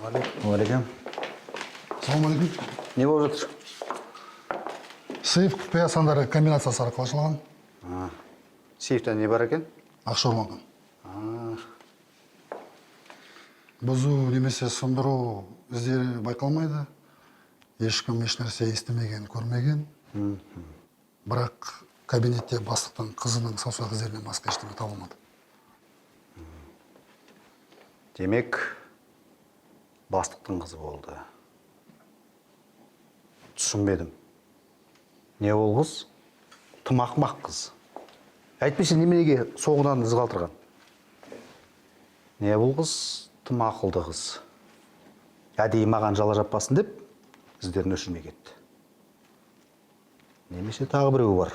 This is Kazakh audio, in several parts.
Алейкум. Ассалаумалейкум. Не болып жатыр? Сейф құпия сандары комбинациясы арқылы ашылған. Сейфте не бар екен? Ақша ұрланған. Бұзу немесе сұндыру іздері байқалмайды. Ешкім ешнәрсе естімеген, көрмеген. Бірақ кабинетте бастықтың қызының саусақ іздерінен басқа ештеңе табылмады. Демек, бастықтың қызы болды. Түсінбедім. Не ол қыз? Тым ақымақ қыз. Әйтпесе неменеге соғынан із қалтырған? Не бұл қыз? Тым ақылды қыз. Әдейі маған жала жаппасын деп, іздерін өшірмей кетті. Немесе тағы біреу бар.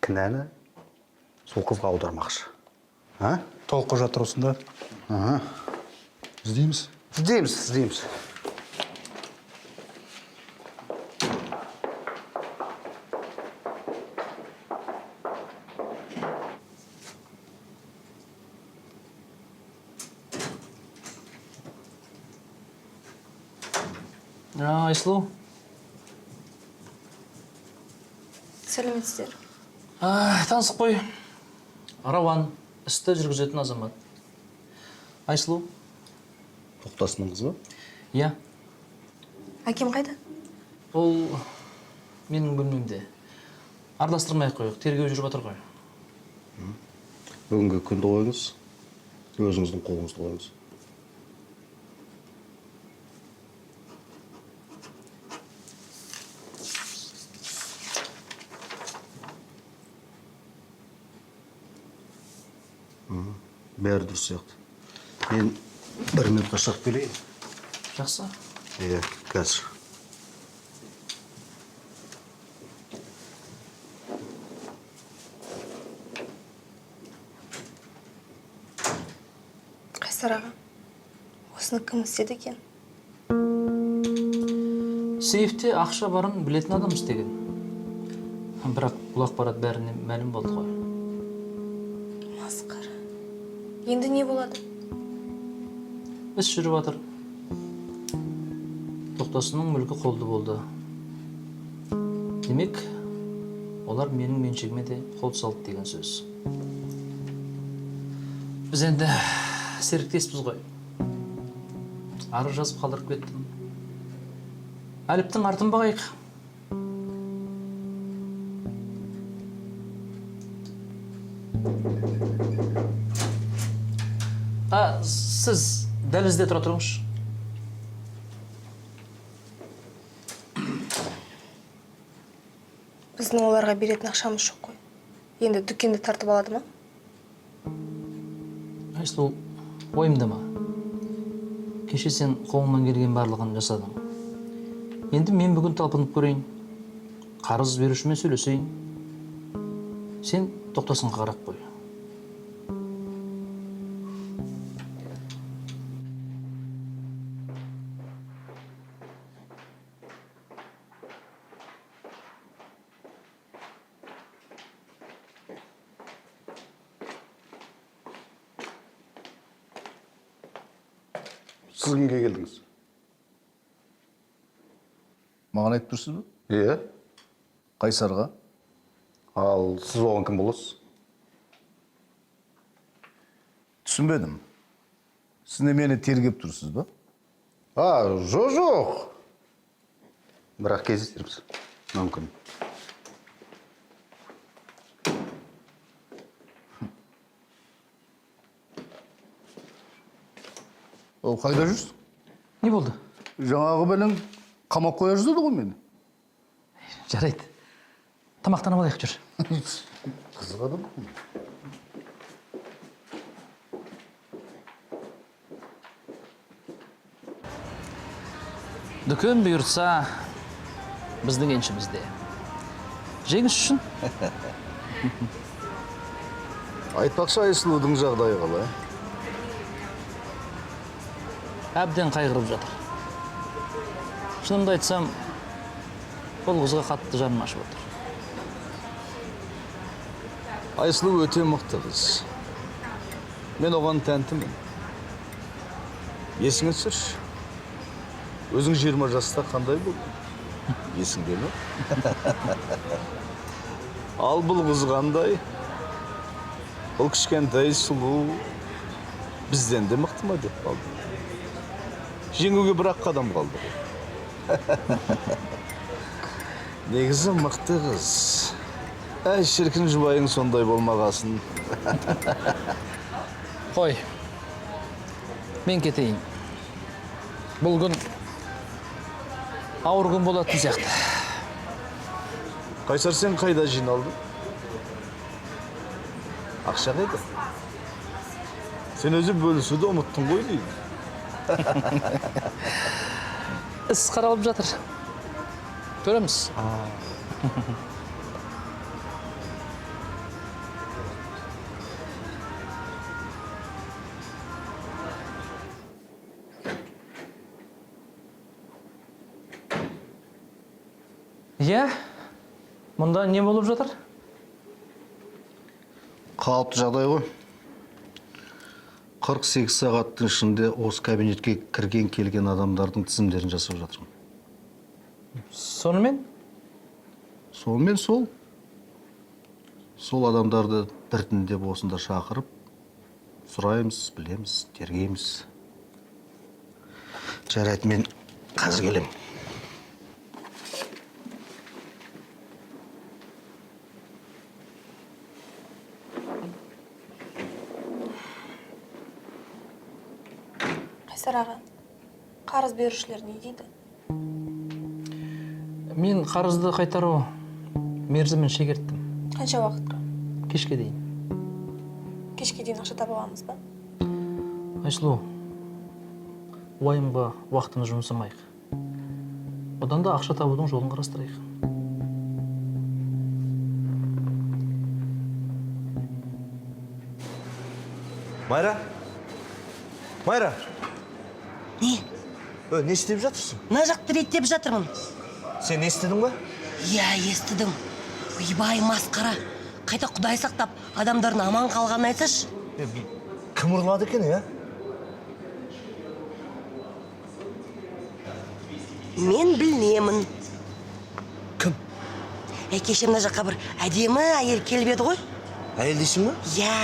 Кінәні сол қызға аудармақшы. Толық құжат тұрысында. Іздейміз. Іздейміз. Айсұлу. Сәлеметсіздер. Танысып қой. Рауан, істі жүргізетін азамат. Айсұлу. Тоқтасының қызы ба? Иә. Әкем қайда? Ол менің бөлмемде. Ардастырмай қойық, тергеу жүріп жатыр ғой. Бүгінгі күнді қойыңыз, өзіңіздің қолыңызды қойыңыз. Бәрі дұрыс сияқты. Мен бір минутқа шығып келейін. Жақсы. Иә, қазір. Қайсар аға, осыны кім істеді екен? Сейфте ақша барын білетін адам істеген. Бірақ бұл ақпарат бәріне мәлім болды ғой. Масқара. Енді не болады? Іс жүріп жатыр. Тоқтасының мүлкі қолды болды. Демек, олар менің меншігіме де қол салды деген сөз. Біз енді серіктеспіз ғой. Арыз жазып қалдырып кеттім. Әліптің артын бағайық. Сіз дәлізде тұра тұрыңызшы. Біздің оларға беретін ақшамыз жоқ қой. Енді дүкенді тартып алады ма? Айсұлу, ойымда ма? Кеше сен қолыңнан келген барлығын жасадың. Енді мен бүгін талпынып көрейін. Қарыз берушімен сөйлесейін. Сен Тоқтасынға қарап қой. Сіз кімге келдіңіз? Маған айтып тұрсыз ба? Иә. Қайсарға? Ал сіз оған кім боласыз? Түсінбедім. Сіз мені тергеп тұрсыз ба? Жоқ. Бірақ кездесерміз. Мүмкін. Ол қайда жүрсің? Не болды? Жаңағы бәлең қамап қоя жаздады ғой мені. Жарайды. Тамақтанып алайық жүр. Қызық адам. Дүкен бұйыртса, біздің еншімізде. Жеңіс үшін. Айтпақшы Айсұлудың жағдайы қалай? Әбден қайғырып жатыр. Шынымды айтсам, бұл қызға қатты жаным ашып отыр. Айсұлу өте мықты қыз. Мен оған тәнтімін. Есіңе түсірші. Өзің 20 жаста қандай болдың? Есіңде ме? Ал бұл қыз қандай? Бұл кішкентай сұлу. Бізден де мықты ма деп қалды. Жеңуге бір-ақ қадам қалды. Негізі мықты қыз. Әй, шіркін жұбайың сондай болмағасын. Қой, мен кетейін. Бұл күн ауыр күн болатын сияқты. Қайсар, сен қайда жиналдың? Ақша қайда? Сен өзі бөлісуді ұмыттың ғой деймін. Іс қаралып жатыр. Көреміз. Иә, мұнда не болып жатыр? Қалыпты жағдай ғой. 48 сағаттың ішінде осы кабинетке кірген келген адамдардың тізімдерін жасап жатырмын. Сонымен? Сонымен сол. Сол адамдарды біртіндеп осында шақырып, сұраймыз, білеміз, тергейміз. Жарайды, мен қазір келем. Қайсар аға, қарыз берушілер не дейді? Мен қарызды қайтару мерзімін шегерттім. Қанша уақытқа? Кешке дейін. Кешке дейін ақша таба аламыз ба? Айсұлу, уайымға уақытын жұмсамайық. Одан да ақша табудың жолын қарастырайық. Майра? Майра? Не? Не істеп жатырсың? Мына жақты реттеп жатырмын. Сен естідің ба? Иә, естідім. Ойбай, масқара. Қайта Құдай сақтап, адамдардың аман қалғанын айтсашы. Кім ұрлады екен, иә? Мен білмемін. Кім? Кеше мына жаққа бір әдемі әйел келіп еді ғой? Әйел дейсің ба? Иә.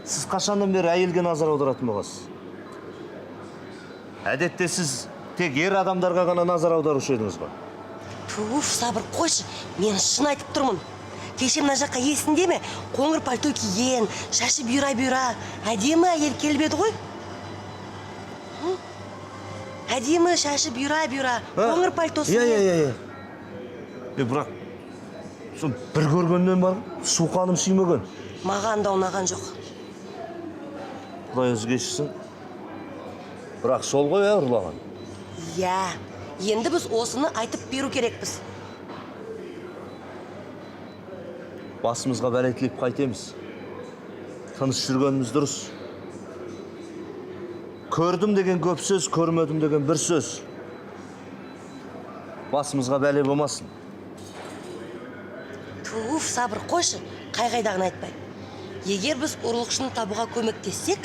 Сіз қашаннан бері әйелге назар аударатын боласыз? Әдетте сіз тек ер адамдарға ғана назар аударушы едіңіз ба? Туф, сабыр қойшы, мен шын айтып тұрмын. Кеше мына жаққа есінде ме? Қоңыр пальто киген, шашы бұйра-бұйра, әдемі әйел келіп еді ғой? Әдемі шашы бұйра-бұйра, қоңыр пальтосы. Иә. Бірақ, сол бір көргеннен бар, суқаным сүймеген. Маған да ұнаған жоқ. Құдай өзі кешірсін. Бірақ сол ғой ұрлаған. Иә, енді біз осыны айтып беру керекпіз. Басымызға бәле тілеп қайтеміз. Тыныш жүргеніміз дұрыс. Көрдім деген көп сөз, көрмедім деген бір сөз. Басымызға бәле болмасын. Туф, сабыр қойшы, қай-қайдағын айтпай. Егер біз ұрлықшыны табуға көмектессек,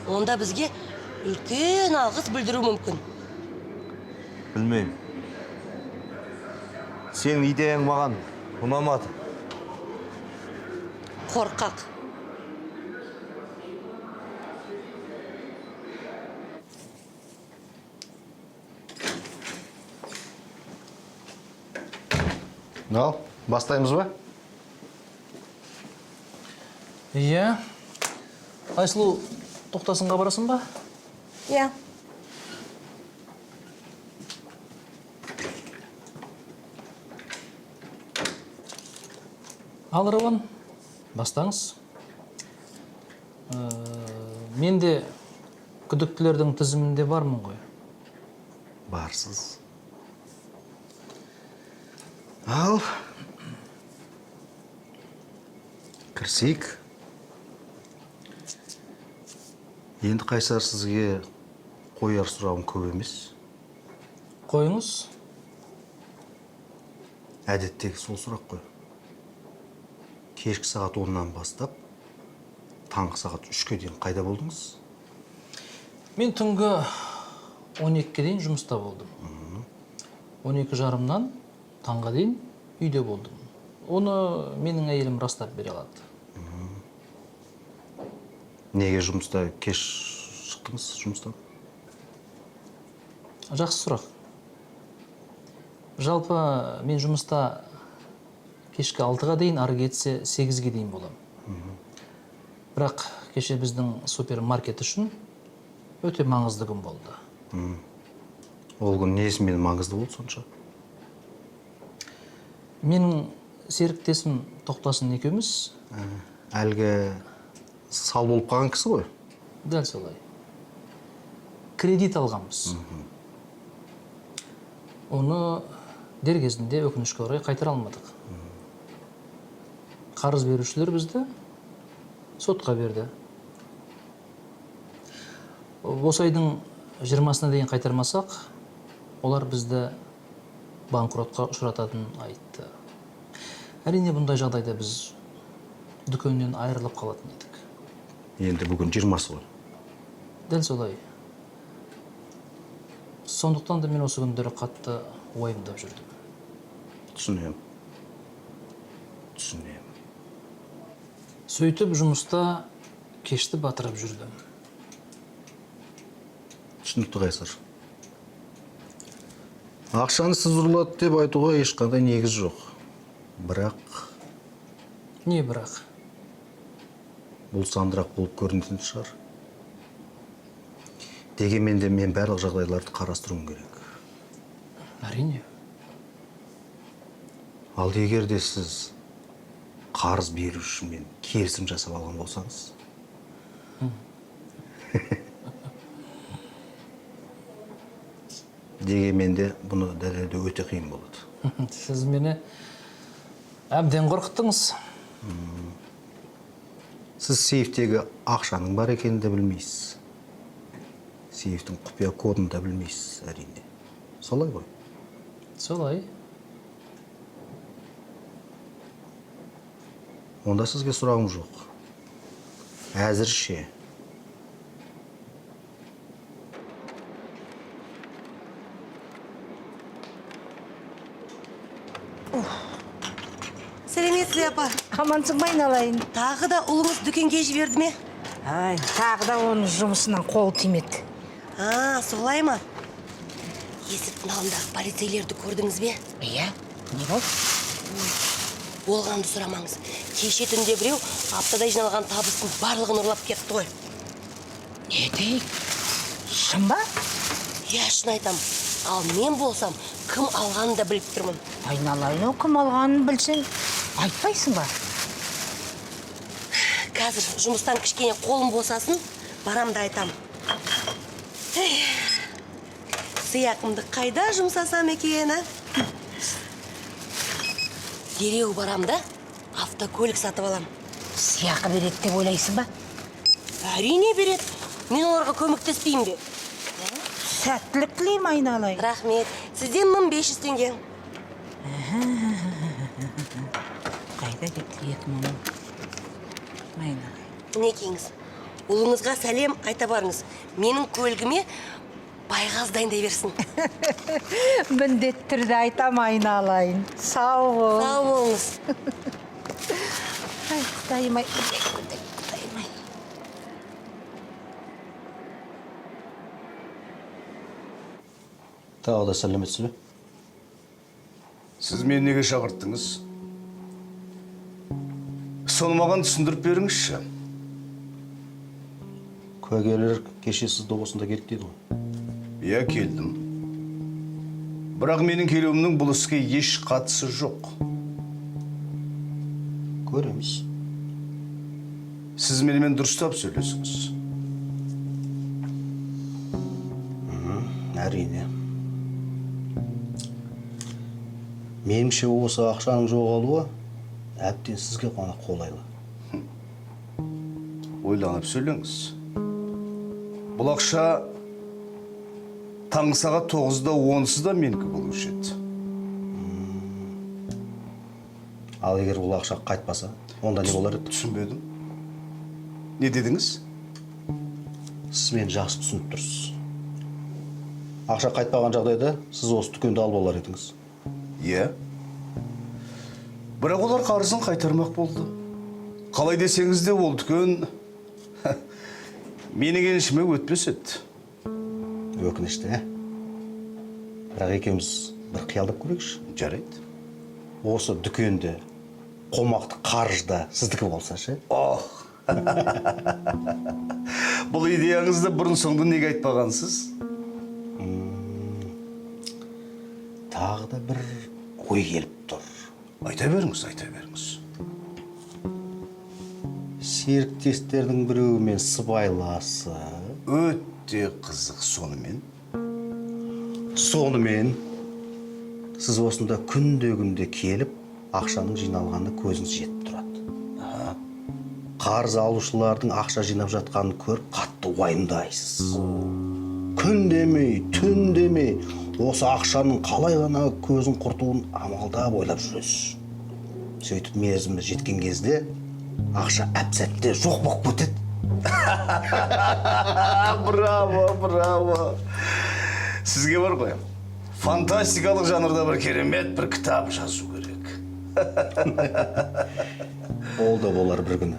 онда бізге үлкен алғыс білдіру мүмкін. Білмеймін. Сенің идеяң маған ұнамады. Қорқақ. Ал, бастаймыз ба? Иә. Айсұлу, тоқтасынға барасың ба? Иә. Ал, Рауан, бастаңыз. Мен де күдіктілердің тізімінде бармын ғой. Барсыз. Ал, кірсейік. Енді Қайсар сізге қояр сұрағым көп емес. Қойыңыз. Әдеттегі сол сұрақ қой. Кешкі сағат 10-нан бастап, таңғы сағат 3-ке дейін қайда болдыңыз? Мен түнгі 12-ге дейін жұмыста болдым. 12:30-нан таңға дейін үйде болдым. Оны менің әйелім растап бере алады. Неге жұмыста кеш шықтыңыз жұмыстан? Жақсы сұрақ. Жалпы мен жұмыста кешкі 6-ға дейін, ары кетсе 8-ге дейін болам. Бірақ кеше біздің супермаркет үшін өте маңызды күн болды. Ол күн несімен маңызды болды сонша? Менің серіктесім Тоқтасын екеуміз Әлгі сал болып қалған кісі ғой? дәл солай. Кредит алғанбыз. Оны дер кезінде өкінішке орай қайтара алмадық. Қарыз берушілер бізді сотқа берді. Осы айдың 20-сына дейін қайтармасақ, олар бізді банкротқа ұшырататынын айтты. Әрине бұндай жағдайда біз дүкеннен айырылып қалатын едік. Енді бүгін 20-сы ғой. Дәл солай. Сондықтан да мен осы күндері қатты уайымдап жүрдім. Түсінем. Сөйтіп жұмыста кешті батырып жүрдім. Түсінікті Қайсар. Ақшаны сіз ұрлады деп айтуға ешқандай негіз жоқ. Бірақ Не бірақ? бұл сандырақ болып көрінетін шығар. Дегенмен де мен барлық жағдайларды қарастыруым керек. Әрине. Ал егер де сіз қарыз берушімен келісім жасап алған болсаңыз, дегенмен де бұны дәлелдеу өте қиын болады. Сіз мені әбден қорқыттыңыз. Сіз сейфтегі ақшаның бар екенін де білмейсіз. Сейфтің құпия кодын да білмейсіз, әрине. Солай ғой? Солай. Онда сізге сұрағым жоқ. Әзірше. Сәлеметсіз апа. Амансың ба айналайын? Тағы да ұлыңыз дүкенге жіберді ме? Ай, тағы да оның жұмысынан қолы тимеді. Солай ма? Есіктің алдындағы полицейлерді көрдіңіз бе? Иә, не болды? Болғанды сұрамаңыз. Кеше түнде біреу аптада жиналған табыстың барлығын ұрлап кетті ғой. Не дейік? Шын ба? Иә, шын айтам. Ал мен болсам, кім алғанын да біліп тұрмын. Айналайын, кім алғанын білсең, айтпайсың ба? Қазір жұмыстан кішкене қолым босасын, барам да айтам. Сыйақымды қайда жұмсасам екен, Дереу барам да автокөлік сатып алам. Сыйақы береді деп ойлайсың ба? Әрине береді. Мен оларға көмектеспеймін бе? Сәттілік тілеймін айналайын. Рахмет. Сізден 1500 теңге. Қайда кетті 2000? Айналайын. Мінекейіңіз. Ұлыңызға сәлем айта барыңыз. Менің көлігіме байғаз дайындай берсін. Міндетті түрде айтам айналайын. Сау бол. Сау болыңыз. Ай, Құдайым-ай, Құдайым-ай. Тағы да сәлеметсіз бе? Сіз мені неге шақырттыңыз? Соны маған түсіндіріп беріңізші. Куәгерлер кеше сізді осында келді дейді ғой. Иә, келдім. Бірақ менің келуімнің бұл іске еш қатысы жоқ. Көреміз. Сіз менімен дұрыстап сөйлесіңіз. Әрине. Меніңше осы ақшаның жоғалуы әбден сізге қана қолайлы. Ойланып сөйлеңіз. Бұл ақша таңғы сағат 9-да 10-сызда менікі болушы еді. Ал егер бұл ақша қайтпаса, онда не болар еді? Түсінбедім. Не дедіңіз? Сіз мені жақсы түсініп тұрсыз. Ақша қайтпаған жағдайда сіз осы дүкенді алып алар едіңіз. Иә. Бірақ олар қарызын қайтармақ болды. Қалай десеңіз де ол дүкен менің еншіме өтпес еді. Өкінішті, ә? Бірақ екеуміз бір қиялдап көрейікші. Жарайды. Осы дүкенде қомақты қаржыда сіздікі болса ше? Ох. Бұл идеяңызды бұрын соңды неге айтпағансыз? Тағы да бір ой келіп тұр. Айта беріңіз, айта беріңіз. Серіктестердің біреуімен сыбайласы. Өте қызық Сонымен сіз осында күнде келіп, ақшаның жиналғанына көзіңіз жетіп тұрады. Қарыз алушылардың ақша жинап жатқанын көріп, қатты уайымдайсыз. Күн демей, түн демей, осы ақшаның қалай ғана көзін құртуын амалдап ойлап жүресіз. Сөйтіп мерзімі жеткен кезде ақша әп-сәтте жоқ болып кетеді. Браво. Сізге бар ғой, фантастикалық жанрда бір керемет бір кітап жазу керек. Ол да болар бір күні.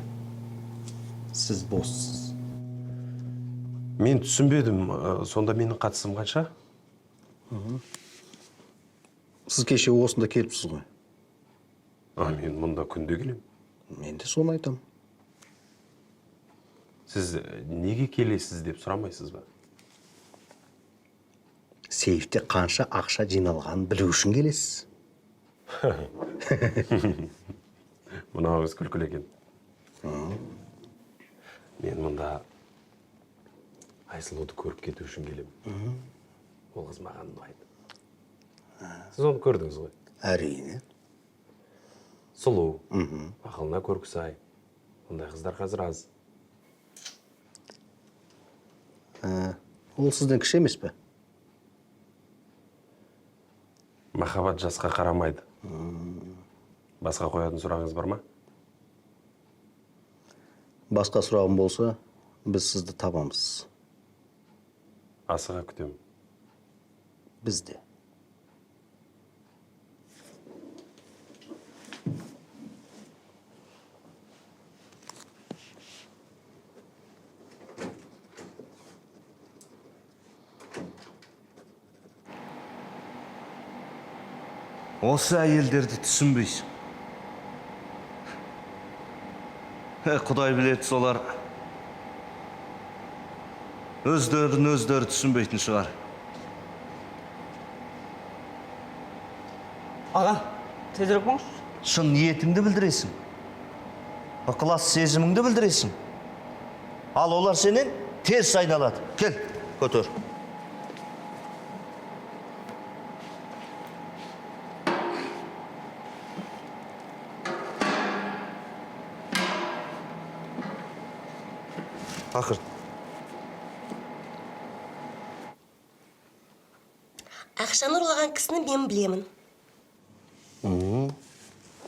Сіз боссыз. Мен түсінбедім, сонда менің қатысым қанша? Сіз кеше осында келіпсіз ғой. Мен мұнда күнде келем. Мен де соны айтам. Сіз неге келесіз деп сұрамайсыз ба? Сейфте қанша ақша жиналғанын білу үшін келесіз. Мынауыңыз күлкілі екен. Мен мұнда Айсұлуды көріп кету үшін келем. Ол қыз маған ұнайды. Сіз оны көрдіңіз ғой? Әрине. Сұлу, ақылына көркі сай. Ондай қыздар қазір аз. Ол сізден кіші емес пе? Махаббат жасқа қарамайды. Басқа қоятын сұрағыңыз бар ма? Басқа сұрағым болса, біз сізді табамыз. Асыға күтемін. Біз де. Осы әйелдерді түсінбейсің. Құдай біледі, солар өздері түсінбейтін шығар. Аға, тезірек болыңыз. Шын ниетіңді білдіресің. Ықылас сезіміңді білдіресің. Ал олар сенен теріс айналады. Кел, көтер. Ақыр. Ақшаны ұрлаған кісіні мен білемін.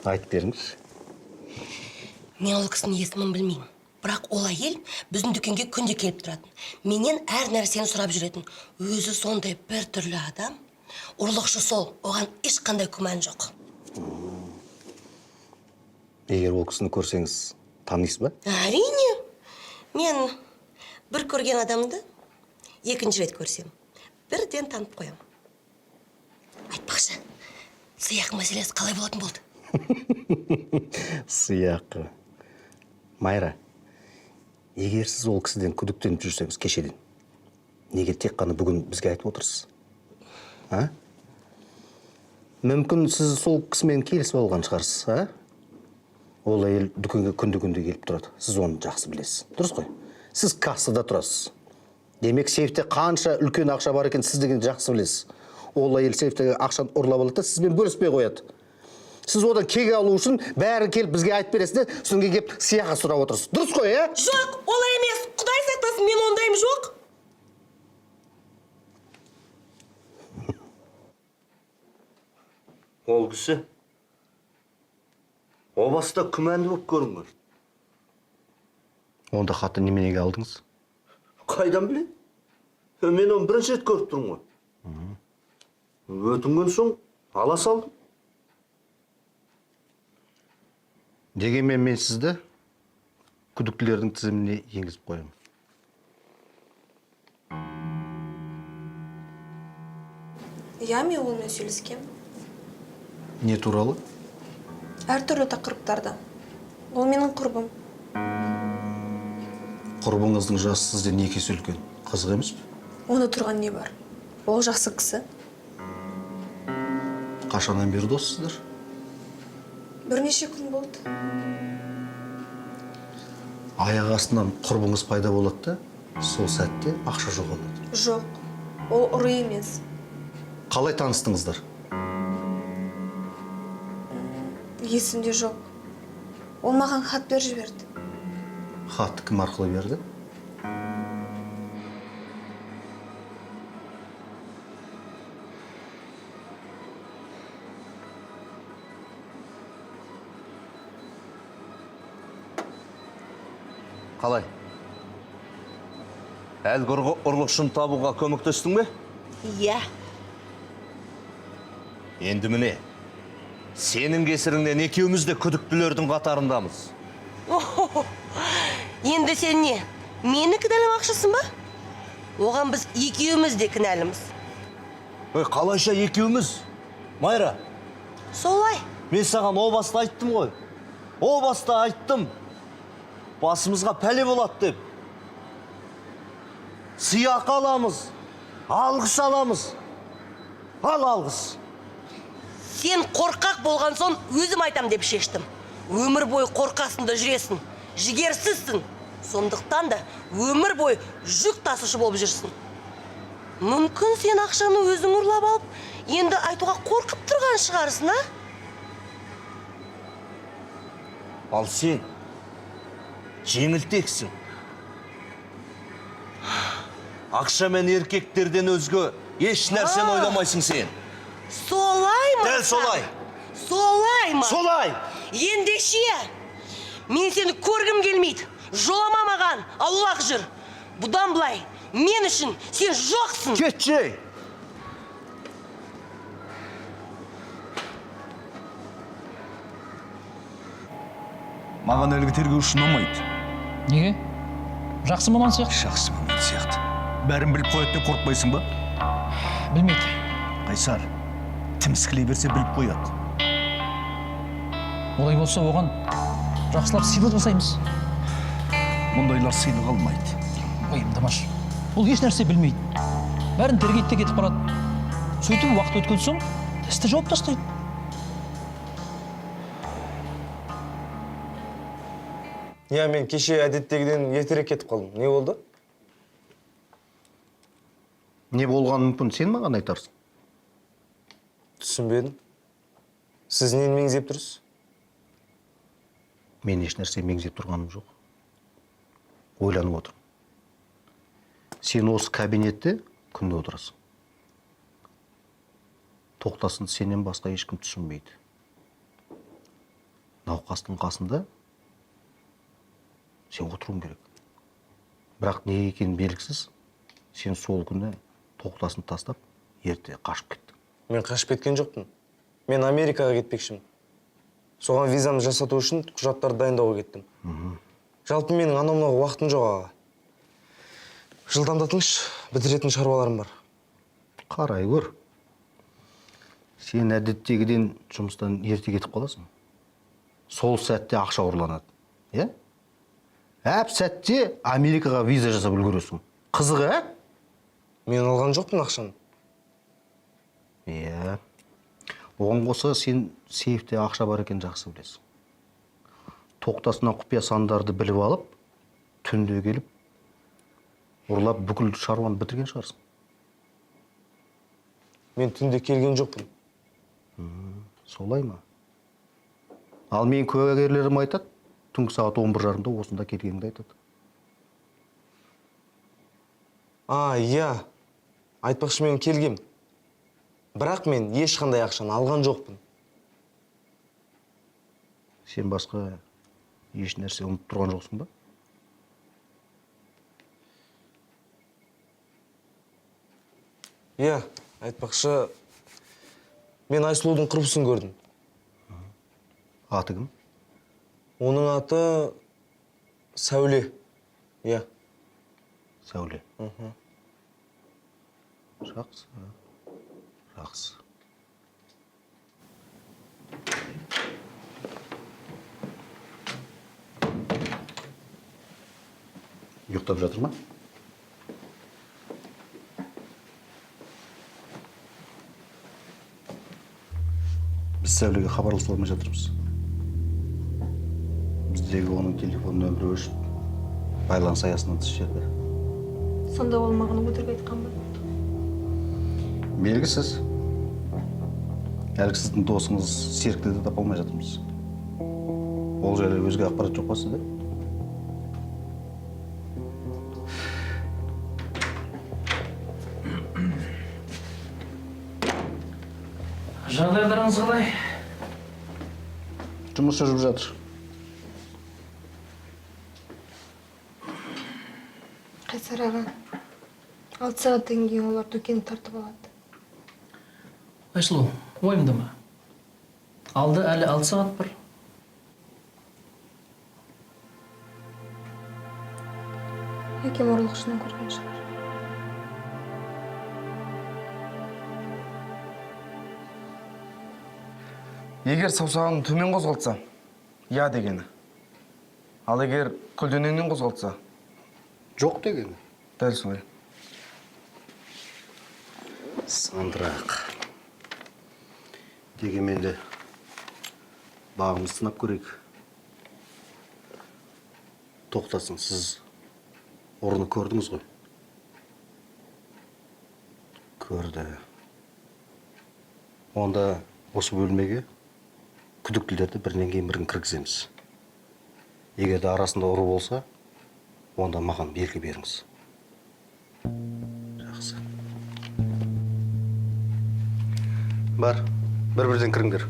Айтып беріңіз. Мен ол кісінің есімін білмеймін. Бірақ ол әйел біздің дүкенге күнде келіп тұратын. Менен әр нәрсені сұрап жүретін. Өзі сондай бір түрлі адам. Ұрлықшы сол, оған ешқандай күмән жоқ. Егер ол кісіні көрсеңіз, танисыз ба? Әрине. Мен бір көрген адамды екінші рет көрсем, бірден танып қоям. Айтпақшы, сыйақы мәселесі қалай болатын болды? Сыйақы. Майра, егер сіз ол кісіден күдіктеніп жүрсеңіз кешеден, неге тек қана бүгін бізге айтып отырсыз? Мүмкін сіз сол кісімен келісіп алған шығарсыз, Ол әйел дүкенге күнде келіп тұрады. Сіз оны жақсы білесіз. Дұрыс қой? Сіз кассада тұрасыз. Демек, сейфте қанша үлкен ақша бар екен, сіз деген жақсы білесіз. Ол әйел сейфтегі ақшаны ұрлап алады да, сізбен бөліспей қояды. Сіз одан кек алу үшін бәрі келіп бізге айтып бересіз де, соңғы келіп сыйақы сұрап отырсыз. Дұрыс қой, Жоқ, олай емес. Құдай сақтасын, мен ондайым жоқ. Ол кісі о баста күмәнді болып көрінген. Онда хатты неменеге алдыңыз? Қайдан білейін? Мен оны бірінші рет көріп тұрмын ғой. Өтінген соң ала салдым. Дегенмен мен сізді күдіктілердің тізіміне енгізіп қоямын. Иә, мен онымен сөйлескем. Не туралы? Әртүрлі тақырыптарда. Ол менің құрбым. Құрбыңыздың жасы сізден 2 есе үлкен. Қызық емес пе? Оны тұрған не бар? Ол жақсы кісі. Қашаннан бері доссыздар? Бірнеше күн болды. Аяқ астынан құрбыңыз пайда болады да, сол сәтте ақша жоғалады. Жоқ, ол ұры емес. Қалай таныстыңыздар? Есімде жоқ. Ол маған хат беріп жіберді. Хатты кім арқылы берді? Қалай? Әлгі ұрлықшын табуға көмектестің бе? Иә. Енді міне, сенің кесіріңнен екеуміз де күдіктілердің қатарындамыз. Енді сен не? Мені кінәламақшысың ба? Оған біз екеуміз де кінәліміз. Қалайша екеуміз? Майра, Солай. мен саған о баста айттым ғой. О баста айттым. Басымызға пәле болады деп. Сыйақы аламыз. Алғыс аламыз. Ал алғыс. Сен қорқақ болған соң өзім айтам деп шештім. Өмір бойы қорқасында жүресің. Жігерсізсің. Сондықтан да өмір бойы жүк тасушы болып жүрсің. Мүмкін сен ақшаны өзің ұрлап алып, енді айтуға қорқып тұрған шығарсың, а? Ал сен жеңілтексің. Ақша мен еркектерден өзге еш нәрсені ойламайсың сен. Солай ма? Дәл солай. Солай ма? Солай. Ендеше, мен сені көргім келмейді. Жолама маған, аулақ жүр. Бұдан былай, мен үшін сен жоқсың. Кетші. Маған әлгі тергеуші ұнамайды. Неге? Жақсы маман сияқты. Жақсы маман сияқты. Бәрін біліп қояды деп қорықпайсың ба? Білмейді. Қайсар, тіміскілей берсе біліп қояды. Олай болса оған жақсылап сыйлық жасаймыз. Мұндайлар сыйлық алмайды. Ойымдамаш. Ол еш нәрсе білмейді. Бәрін тергейді де кетіп барады. Сөйтіп уақыт өткен соң істі жауып тастайды. Иә, мен кеше әдеттегіден ертерек кетіп қалдым. Не болды? Не болғаны мүмкін сен маған айтарсың? Түсінбедім. Сіз нені меңзеп тұрсыз? Мен еш нәрсе меңзеп тұрғаным жоқ. Ойланып отырмын. Сен осы кабинетте күнде отырасың. Тоқтасын сенен басқа ешкім түсінбейді. Науқастың қасында сен отыруың керек. Бірақ не екені белгісіз, сен сол күні Тоқтасын тастап, ерте қашып кеттің. Мен қашып кеткен жоқпын. Мен Америкаға кетпекшімін. Соған визамды жасату үшін құжаттарды дайындауға кеттім. Жалпы менің анау-мынауға уақытым жоқ, аға. Жылдамдатыңызшы, бітіретін шаруаларым бар. Қарай көр. Сен әдеттегіден жұмыстан ерте кетіп қаласың. Сол сәтте ақша ұрланады. Е? Әп сәтте Америкаға виза жасап үлгересің. Қызық, ә? Мен алған жоқпын ақшаны. Иә. Оған қоса сен сейфте ақша бар екен жақсы білесің. Тоқтасынан құпия сандарды біліп алып, түнде келіп, ұрлап бүкіл шаруаны бітірген шығарсың. Мен түнде келген жоқпын. Солай ма? Ал мен куәгерлерім айтады, түнгі сағат 11:30-да осында келгеніңді айтады. Иә. Айтпақшы мен келгем. Бірақ мен ешқандай ақшаны алған жоқпын. Сен басқа еш нәрсе ұмытып тұрған жоқсың ба? Иә, айтпақшы, Мен Айсұлудың құрбысын көрдім. Аты кім? Оның аты Сәуле. Иә. Сәуле. Жақсы. Жақсы. Ұйықтап жатыр ма? Біз Сәулеге хабарласа алмай жатырмыз. Біздегі оның телефон нөмірі өшіп, байланыс аясынан тыс жерде. Сонда ол маған өтірік айтқан ба? Белгісіз. Әлгі сіздің досыңыз Серікті де таба алмай жатырмыз. Ол жайлы өзге ақпарат жоқ па сізде? Жағдайларыңыз қалай? Жұмыс жүріп жатыр. Қайсар аға, 6 сағаттан кейін олар дүкенді тартып алады. Айсұлу, ойымды ма? Алды әлі 6 сағат бар. Әкем ұрлықшыны көрген шығар. Егер саусағын төмен қозғалтса, я дегені. Ал егер көлденеңнен қозғалтса, Жоқ дегені. дәл солай. Сандырақ. Дегенмен де бағымыз сынап көрейік. Тоқтасын, сіз орны көрдіңіз ғой? Көрді. Онда осы бөлмеге күдіктілерді бірінен кейін бірін кіргіземіз. Егер де арасында ұры болса, онда маған белгі беріңіз. Жақсы. Бар, бір-бірден кіріңдер.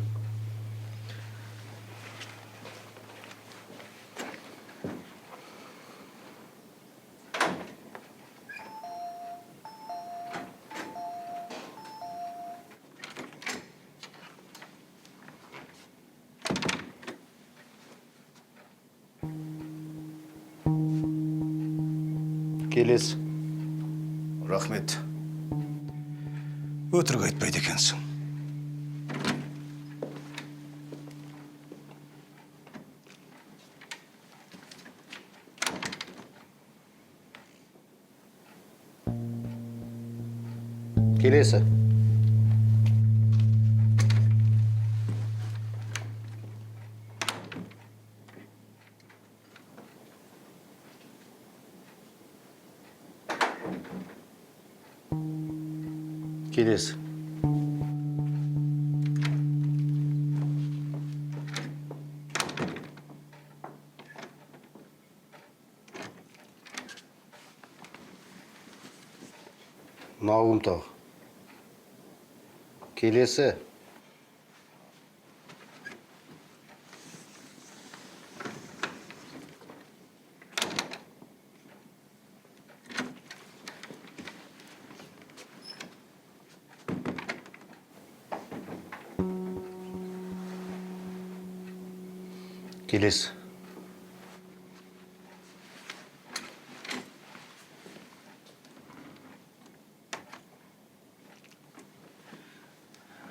Келесі. Рахмет. Өтірік айтпайды екенсің. Келесі. Келесі. Мынау кім тағы? Келесі. Келесі.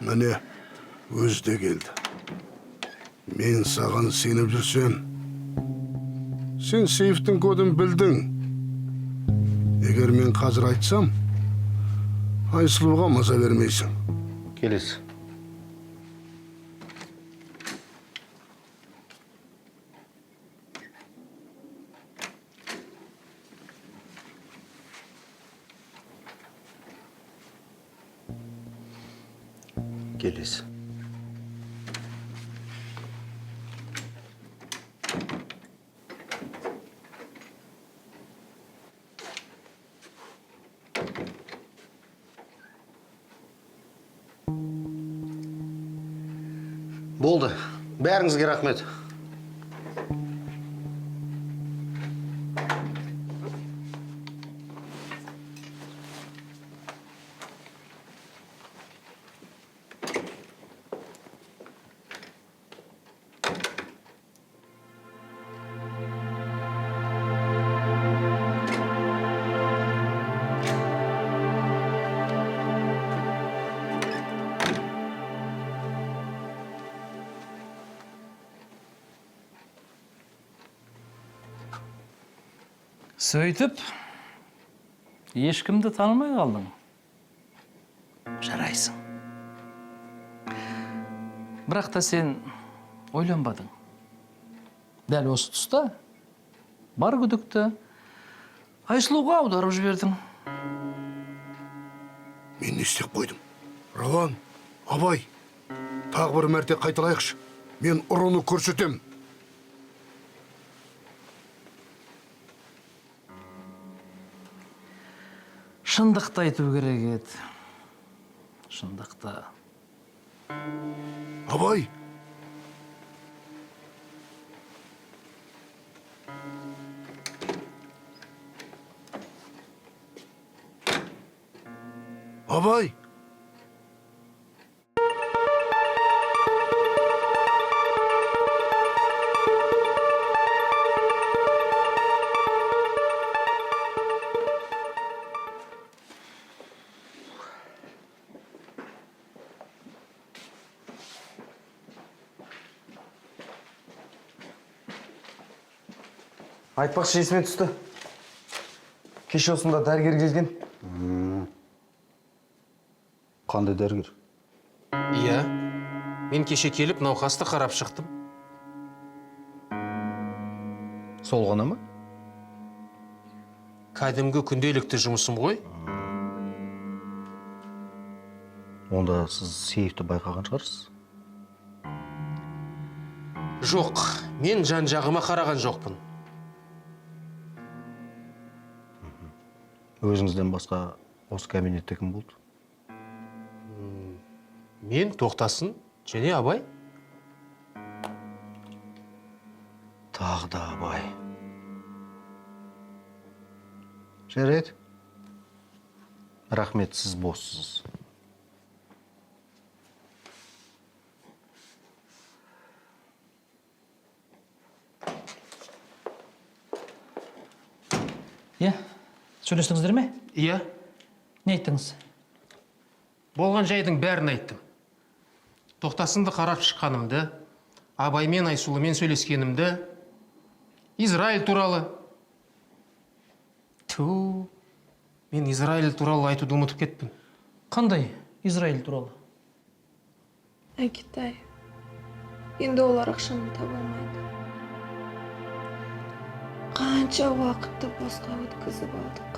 Міне, өзі де келді. Мен саған сеніп жүрсем, сен сейфтің кодын білдің. Егер мен қазір айтсам, Айсұлуға маза бермейсің. Келесі. Келесі. Болды. Бәріңізге рахмет. Сөйтіп, ешкімді танымай қалдың. Жарайсың. Бірақ та сен ойланбадың. Дәл осы тұста бар күдікті Айсұлуға аударып жібердің. Мен не істеп қойдым? Рауан, Абай, тағы бір мәрте қайталайықшы. Мен ұрыны көрсетем. Шындықты айту керек еді. Шындықты. Абай, Абай. Айтпақшы есіме түсті. Кеше осында дәрігер келген. Қандай дәрігер? Иә. Мен кеше келіп науқасты қарап шықтым. Сол ғана ма? Кәдімгі күнделікті жұмысым ғой. Онда сіз Сейфті байқаған шығарсыз? Жоқ, мен жан-жағыма қараған жоқпын. Өзіңізден басқа осы кабинетте кім болды? Мен Тоқтасын және Абай. Тағы да Абай. Жарайды. Рахмет, сіз боссыз. Сөйлестіңіздер ме? Иә. Не айттыңыз? Болған жайдың бәрін айттым. Тоқтасынды қарап шыққанымды, Абаймен Айсұлумен сөйлескенімді, Израиль туралы. Ту, мен Израиль туралы айтуды ұмытып кеттім. Қандай Израиль туралы? Китай. Енді олар ақшаны таба алмайды. Қанша уақытты босқа өткізіп алдық.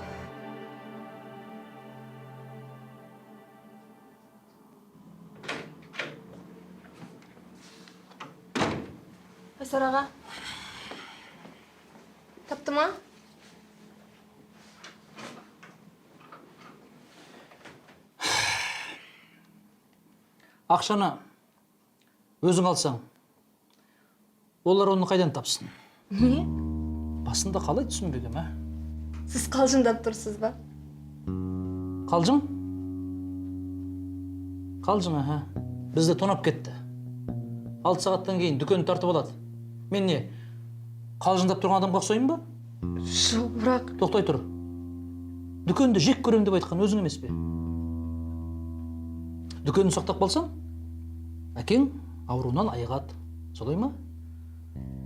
Айсар аға. Тапты ма? Ақшаны өзің алсаң, олар оны қайдан тапсын? Не? Басында қалай түсінбегем, ә? Сіз қалжыңдап тұрсыз ба? Қалжың? Қалжың, аха. Бізді тонап кетті. 6 сағаттан кейін дүкенді тартып алады. Мен не, қалжыңдап тұрған адамға ұқсаймын ба? Жоқ, бірақ... Тоқтай тұр. Дүкенді жек көрем деп айтқан өзің емес пе? Дүкенді сақтап қалсаң, әкең ауруынан айығады. Солай ма?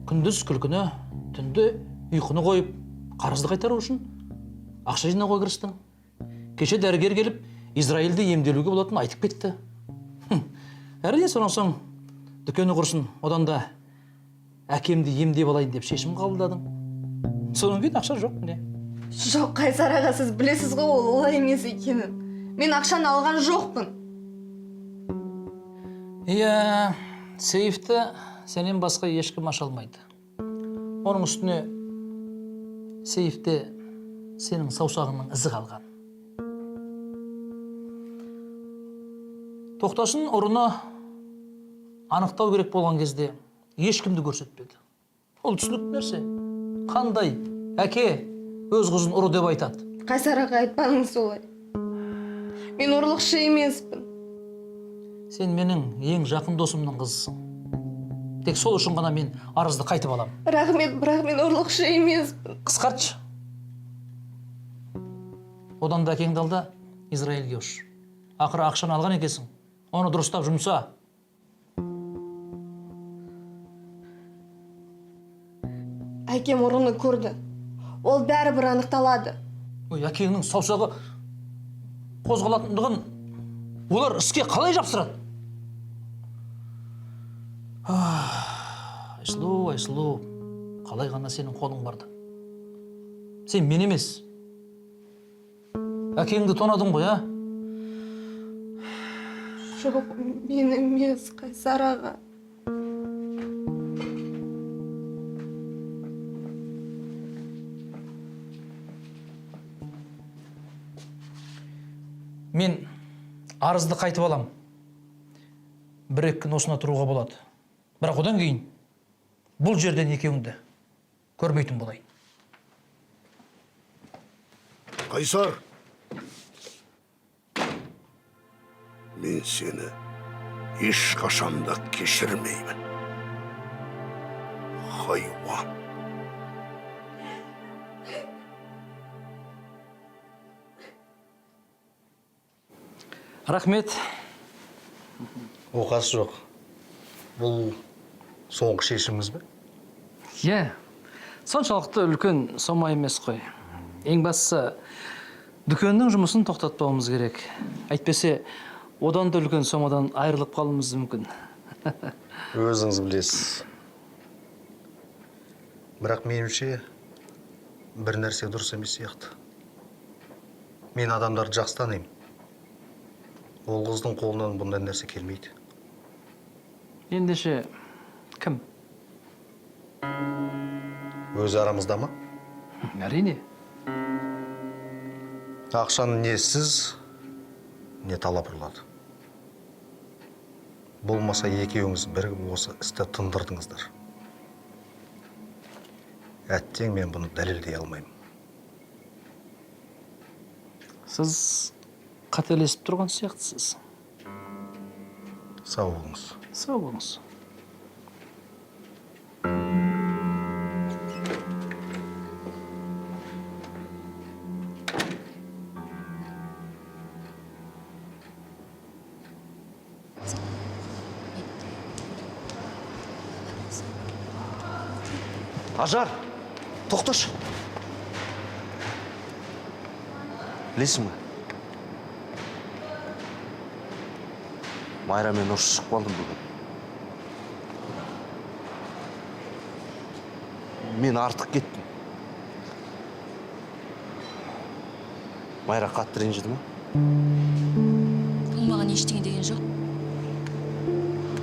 Күндіз күлкіні, түнде ұйқыны қойып, қарызды қайтару үшін ақша жинауға кірістің. Кеше дәрігер келіп, Израильде емделуге болатынын айтып кетті. Әрине, сонан соң дүкені құрсын, одан да әкемді емдеп алайын деп шешім қабылдадың. Содан кейін ақша жоқ, міне. Жоқ, Қайсар аға, сіз білесіз ғой, ол олай емес екенін. Мен ақшаны алған жоқпын. Иә, сейфті сенен басқа ешкім аша алмайды. Оның үстіне сейфте сенің саусағыңның ізі қалған. Тоқтасын ұрыны анықтау керек болған кезде ешкімді көрсетпеді. Ол түсінікті нәрсе. Қандай әке өз қызын ұры деп айтады? Қайсар аға, айтпаңыз солай. Мен ұрлықшы емеспін. Сен менің ең жақын досымның қызысың. Тек сол үшін ғана мен арызды қайтып алам. Рахмет, бірақ мен ұрлықшы емеспін. Қысқартшы. Одан да әкеңді алда Израильге ұш. Ақыры ақшаны алған екесің. Оны дұрыстап жұмса. Әкем ұрыны көрді. ол бәрібір анықталады. Ой, әкеңнің саусағы қозғалатындығын олар іске қалай жапсырады? Айсұлу, қалай ғана сенің қолың барды? Сен мен емес. Әкеңді тонадың ғой, а? Жоқ, мен емес, Қайсар аға. Мен арызды қайтып алам. Бір-екі күн осына тұруға болады. Бірақ одан кейін бұл жерден екеуіңді көрмейтін болайын. Қайсар, мен сені ешқашанда кешірмеймін. Хайуан. Рахмет. Оқасы жоқ. Бұл соңғы шешіміңіз бе? Иә, соншалықты үлкен сома емес қой. Ең бастысы, дүкеннің жұмысын тоқтатпауымыз керек. Әйтпесе, одан да үлкен сомадан айырылып қалуымыз мүмкін. Өзіңіз білесіз. Бірақ меніңше бір нәрсе дұрыс емес сияқты. Мен адамдарды жақсы танимын. Ол қыздың қолынан бұндай нәрсе келмейді. Ендеше, кім? Өзі арамызда ма? Әрине. Ақшаны не сіз, не талап ұрлады. Болмаса екеуіңіз бірігіп осы істі тындырдыңыздар. Әттең мен бұны дәлелдей алмаймын. Сіз қателесіп тұрған сияқтысыз. Сау болыңыз. Сау болыңыз. Ажар, тоқташы. Білесің бе? Майра мен ұрсысып қалдым бүгін. Мен артық кеттім. Майра қатты ренжіді ма? Бұл маған ештеңе деген жоқ.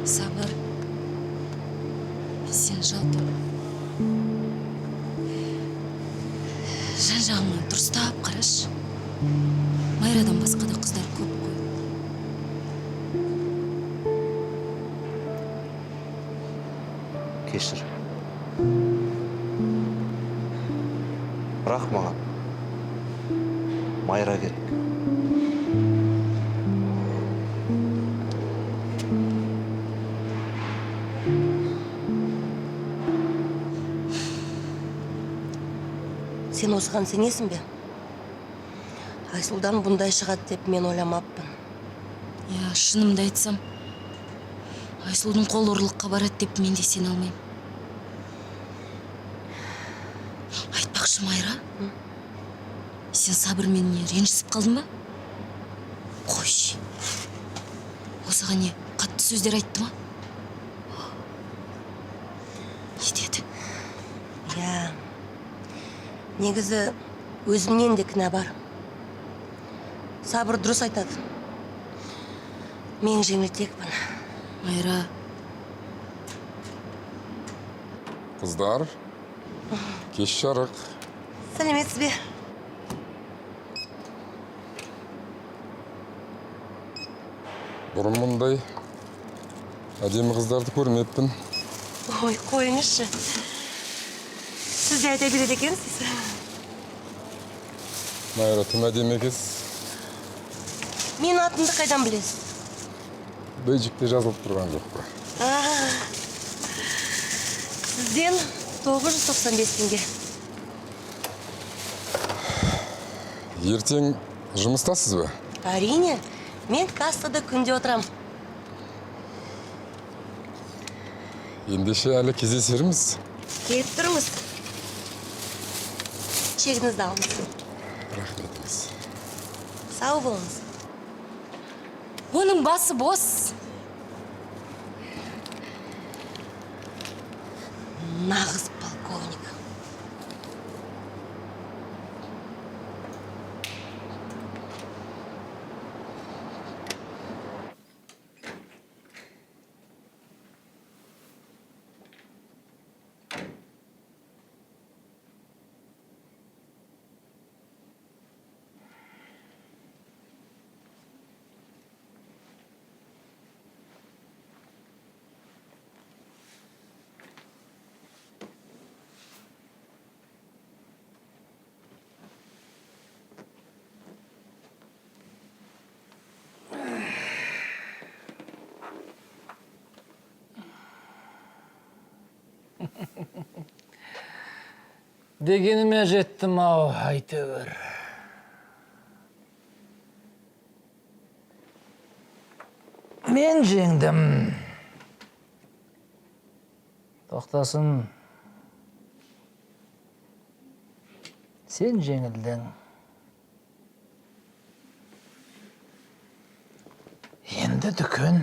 Сабыр. Сен жалпы жан-жағыңа дұрыстап қарашы. Майрадан басқа да қыздар көп қой. Кешір. Бірақ маған Майра керек. Сен осыған сенесің бе? Айсұлудан бұндай шығады деп мен ойламаппын. Я шынымды айтсам, Айсұлудың қол ұрлыққа барады деп мен де сене алмаймын. Айтпақшы, Майра, сен Сабырменен ренжісіп қалдың ба? Қойшы. Осыған не, қатты сөздер айтты ма? Не деді? Я, негізі өзімнен де кінә бар. Сабыр дұрыс айтады. Мен жеңілтекпін. Майра. Қыздар, кеш жарық. Сәлеметсіз бе? Бұрын мұндай әдемі қыздарды көрмеппін. Ой, қойыңызшы. Сіз де айта береді екенсіз. Майра, тым әдемі екенсіз. Мен атымды қайдан білесіз? Бейджикте жазылып тұрған жоқ па. Сізден 995 теңге. Ертең жұмыстасыз ба? Әрине, мен кассада күнде отырам. Ендеше әлі кездесерміз. Келіп тұрыңыз. Ішегіңізді алыңыз. Рахметіңіз. Сау болыңыз. Оның басы бос. Нағыз полковник. Дегеніме жеттім ау, әйтеуір. Мен жеңдім. Тоқтасын. Сен жеңілдің. Енді дүкен